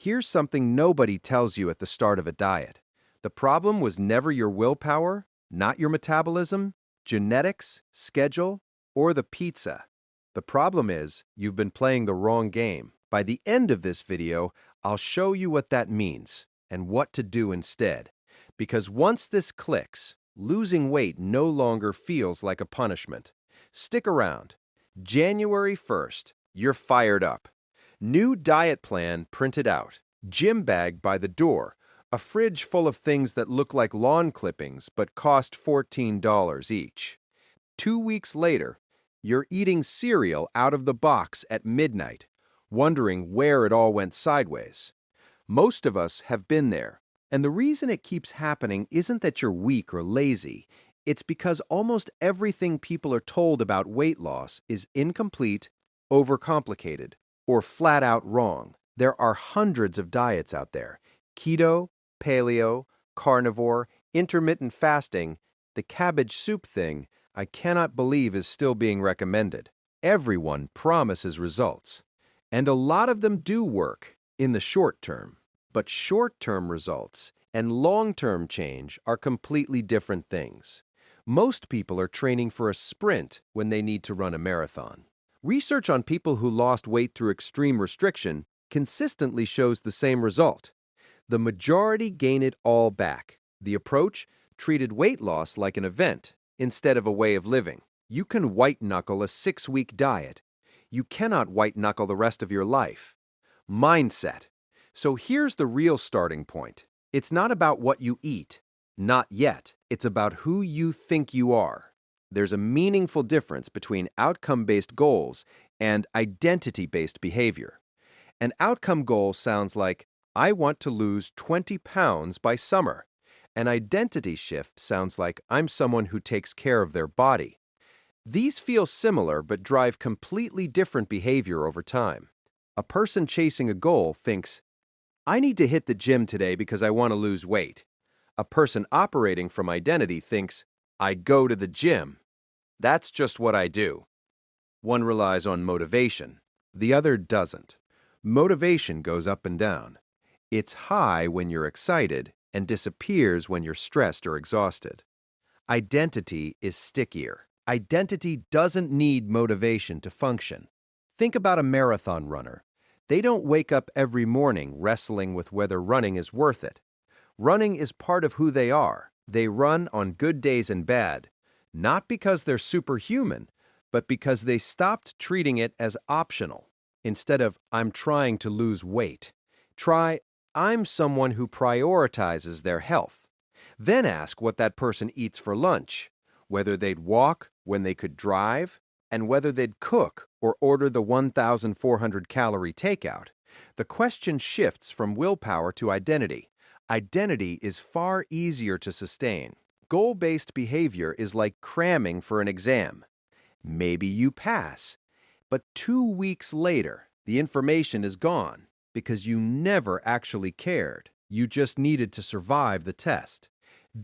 Here's something nobody tells you at the start of a diet. The problem was never your willpower, not your metabolism, genetics, schedule, or the pizza. The problem is you've been playing the wrong game. By the end of this video, I'll show you what that means and what to do instead. Because once this clicks, losing weight no longer feels like a punishment. Stick around. January 1st, you're fired up. New diet plan printed out, gym bag by the door, a fridge full of things that look like lawn clippings but cost $14 each. 2 weeks later, you're eating cereal out of the box at midnight, wondering where it all went sideways. Most of us have been there, and the reason it keeps happening isn't that you're weak or lazy. It's because almost everything people are told about weight loss is incomplete, overcomplicated, or flat out wrong. There are hundreds of diets out there: keto, paleo, carnivore, intermittent fasting. The cabbage soup thing, I cannot believe is still being recommended. Everyone promises results, and a lot of them do work in the short term. But short-term results and long-term change are completely different things. Most people are training for a sprint when they need to run a marathon. Research on people who lost weight through extreme restriction consistently shows the same result. The majority gain it all back. The approach treated weight loss like an event instead of a way of living. You can white-knuckle a 6-week diet. You cannot white-knuckle the rest of your life. Mindset. So here's the real starting point. It's not about what you eat. Not yet. It's about who you think you are. There's a meaningful difference between outcome-based goals and identity-based behavior. An outcome goal sounds like, I want to lose 20 pounds by summer. An identity shift sounds like, I'm someone who takes care of their body. These feel similar but drive completely different behavior over time. A person chasing a goal thinks, I need to hit the gym today because I want to lose weight. A person operating from identity thinks, I go to the gym. That's just what I do. One relies on motivation. The other doesn't. Motivation goes up and down. It's high when you're excited and disappears when you're stressed or exhausted. Identity is stickier. Identity doesn't need motivation to function. Think about a marathon runner. They don't wake up every morning wrestling with whether running is worth it. Running is part of who they are. They run on good days and bad, not because they're superhuman, but because they stopped treating it as optional. Instead of, I'm trying to lose weight, try, I'm someone who prioritizes their health. Then ask what that person eats for lunch, whether they'd walk when they could drive, and whether they'd cook or order the 1,400-calorie takeout. The question shifts from willpower to identity. Identity is far easier to sustain. Goal-based behavior is like cramming for an exam. Maybe you pass, but 2 weeks later, the information is gone because you never actually cared. You just needed to survive the test.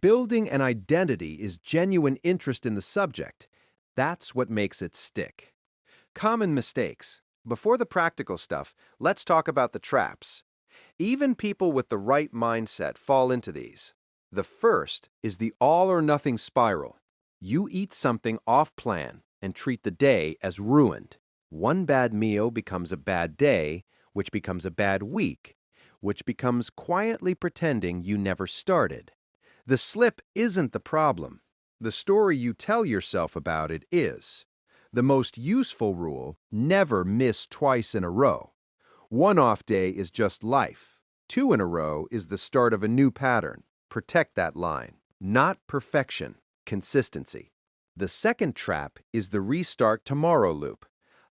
Building an identity is genuine interest in the subject. That's what makes it stick. Common mistakes. Before the practical stuff, let's talk about the traps. Even people with the right mindset fall into these. The first is the all-or-nothing spiral. You eat something off-plan and treat the day as ruined. One bad meal becomes a bad day, which becomes a bad week, which becomes quietly pretending you never started. The slip isn't the problem. The story you tell yourself about it is. The most useful rule, never miss twice in a row. 1 off day is just life. 2 in a row is the start of a new pattern. Protect that line. Not perfection, consistency. The second trap is the restart tomorrow loop.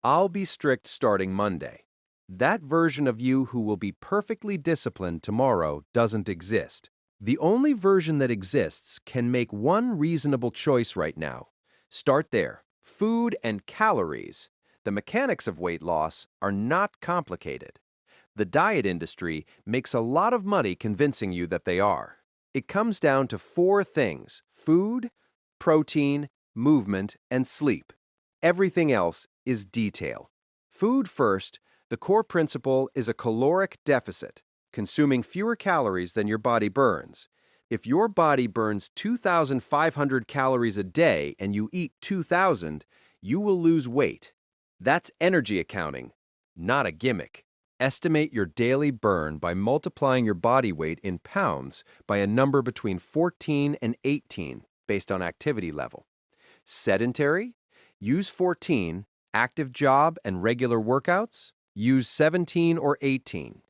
I'll be strict starting Monday. That version of you who will be perfectly disciplined tomorrow doesn't exist. The only version that exists can make one reasonable choice right now. Start there. Food and calories. The mechanics of weight loss are not complicated. The diet industry makes a lot of money convincing you that they are. It comes down to 4 things: food, protein, movement, and sleep. Everything else is detail. Food first, the core principle is a caloric deficit. consuming fewer calories than your body burns. If your body burns 2,500 calories a day and you eat 2,000, you will lose weight. That's energy accounting, not a gimmick. Estimate your daily burn by multiplying your body weight in pounds by a number between 14 and 18 based on activity level. Sedentary? Use 14. Active job and regular workouts? Use 17 or 18.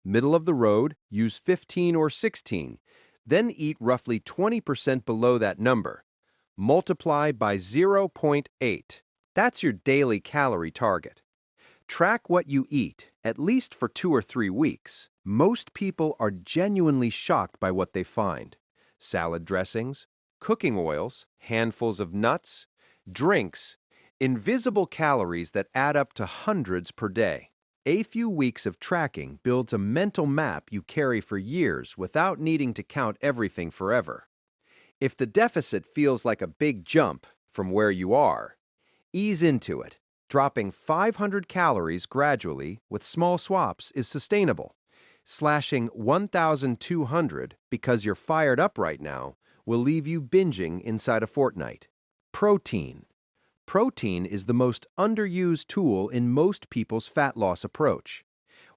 Middle of the road? Use 15 or 16. Then eat roughly 20% below that number. Multiply by 0.8. That's your daily calorie target. Track what you eat, at least for 2 or 3 weeks. Most people are genuinely shocked by what they find. Salad dressings, cooking oils, handfuls of nuts, drinks, invisible calories that add up to hundreds per day. A few weeks of tracking builds a mental map you carry for years without needing to count everything forever. If the deficit feels like a big jump from where you are, ease into it. Dropping 500 calories gradually with small swaps is sustainable. Slashing 1,200 because you're fired up right now will leave you binging inside a fortnight. Protein. Protein is the most underused tool in most people's fat loss approach.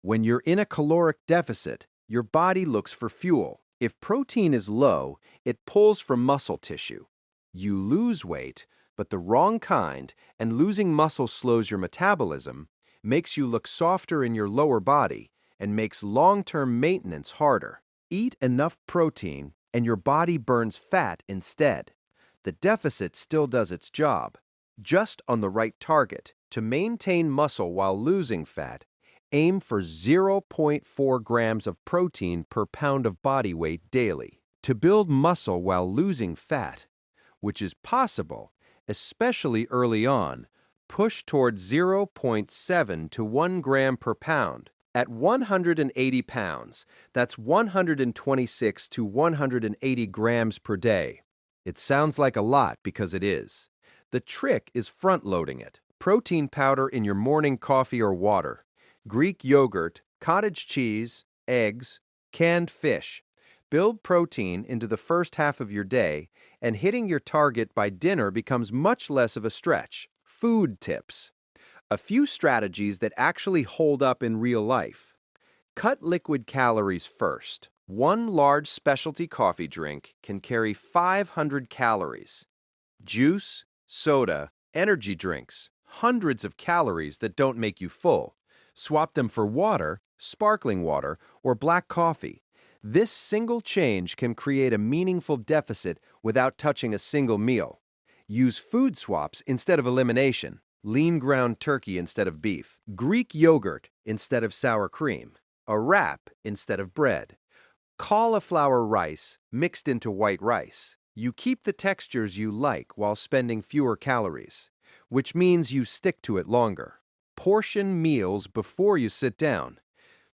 When you're in a caloric deficit, your body looks for fuel. If protein is low, it pulls from muscle tissue. You lose weight, but the wrong kind, and losing muscle slows your metabolism, makes you look softer in your lower body, and makes long-term maintenance harder. Eat enough protein, and your body burns fat instead. The deficit still does its job, just on the right target. To maintain muscle while losing fat, aim for 0.4 grams of protein per pound of body weight daily. To build muscle while losing fat, which is possible, especially early on, push towards 0.7 to 1 gram per pound. At 180 pounds, that's 126 to 180 grams per day. It sounds like a lot because it is. The trick is front-loading it. Protein powder in your morning coffee or water, Greek yogurt, cottage cheese, eggs, canned fish. Build protein into the first half of your day, and hitting your target by dinner becomes much less of a stretch. Food tips. A few strategies that actually hold up in real life. Cut liquid calories first. One large specialty coffee drink can carry 500 calories. Juice, soda, energy drinks, hundreds of calories that don't make you full. Swap them for water, sparkling water, or black coffee. This single change can create a meaningful deficit without touching a single meal. Use food swaps instead of elimination. Lean ground turkey instead of beef. Greek yogurt instead of sour cream. A wrap instead of bread. Cauliflower rice mixed into white rice. You keep the textures you like while spending fewer calories, which means you stick to it longer. Portion meals before you sit down.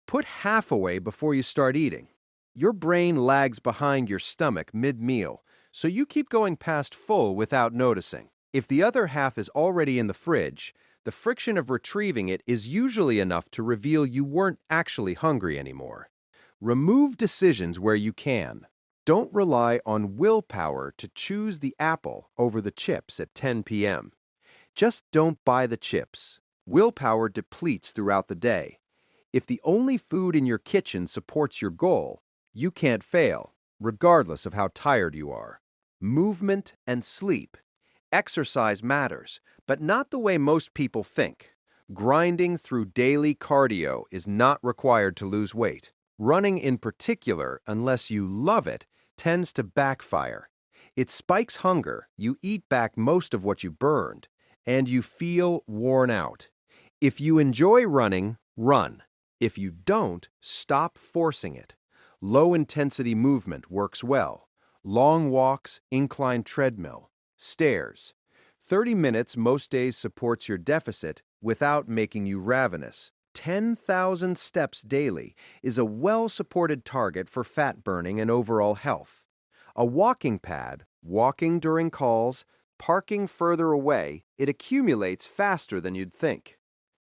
Put half away before you start eating. Your brain lags behind your stomach mid-meal, so you keep going past full without noticing. If the other half is already in the fridge, the friction of retrieving it is usually enough to reveal you weren't actually hungry anymore. Remove decisions where you can. Don't rely on willpower to choose the apple over the chips at 10 p.m. Just don't buy the chips. Willpower depletes throughout the day. If the only food in your kitchen supports your goal, you can't fail, regardless of how tired you are. Movement and sleep. Exercise matters, but not the way most people think. Grinding through daily cardio is not required to lose weight. Running in particular, unless you love it, tends to backfire. It spikes hunger, you eat back most of what you burned, and you feel worn out. If you enjoy running, run. If you don't, stop forcing it. Low-intensity movement works well. Long walks, incline treadmill, stairs. 30 minutes most days supports your deficit without making you ravenous. 10,000 steps daily is a well-supported target for fat burning and overall health. A walking pad, walking during calls, parking further away, it accumulates faster than you'd think.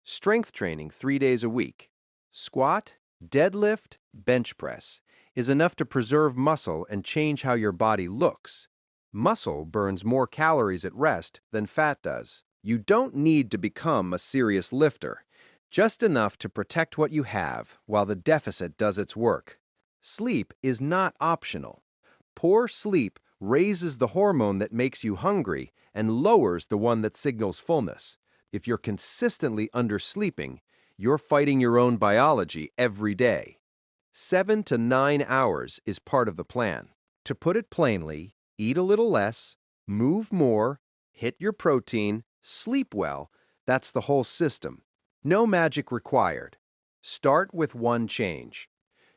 Strength training 3 days a week. Squat, Deadlift, bench press is enough to preserve muscle and change how your body looks. Muscle burns more calories at rest than fat does. You don't need to become a serious lifter, just enough to protect what you have while the deficit does its work. Sleep is not optional. Poor sleep raises the hormone that makes you hungry and lowers the one that signals fullness. If you're consistently undersleeping, you're fighting your own biology every day. 7 to 9 hours is part of the plan. To put it plainly, eat a little less, move more, hit your protein, sleep well. That's the whole system. No magic required. Start with one change.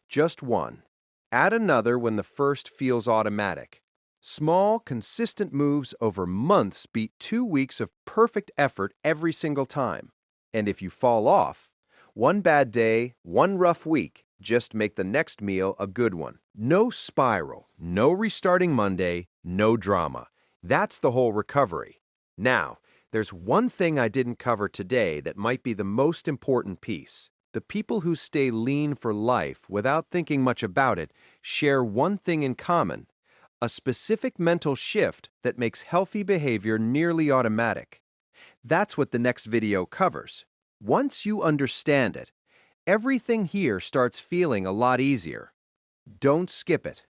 Just one. Add another when the first feels automatic. Small, consistent moves over months beat 2 weeks of perfect effort every single time. And if you fall off, one bad day, one rough week, just make the next meal a good one. No spiral, no restarting Monday, no drama. That's the whole recovery. Now, there's one thing I didn't cover today that might be the most important piece. The people who stay lean for life without thinking much about it share one thing in common: a specific mental shift that makes healthy behavior nearly automatic. That's what the next video covers. Once you understand it, everything here starts feeling a lot easier. Don't skip it.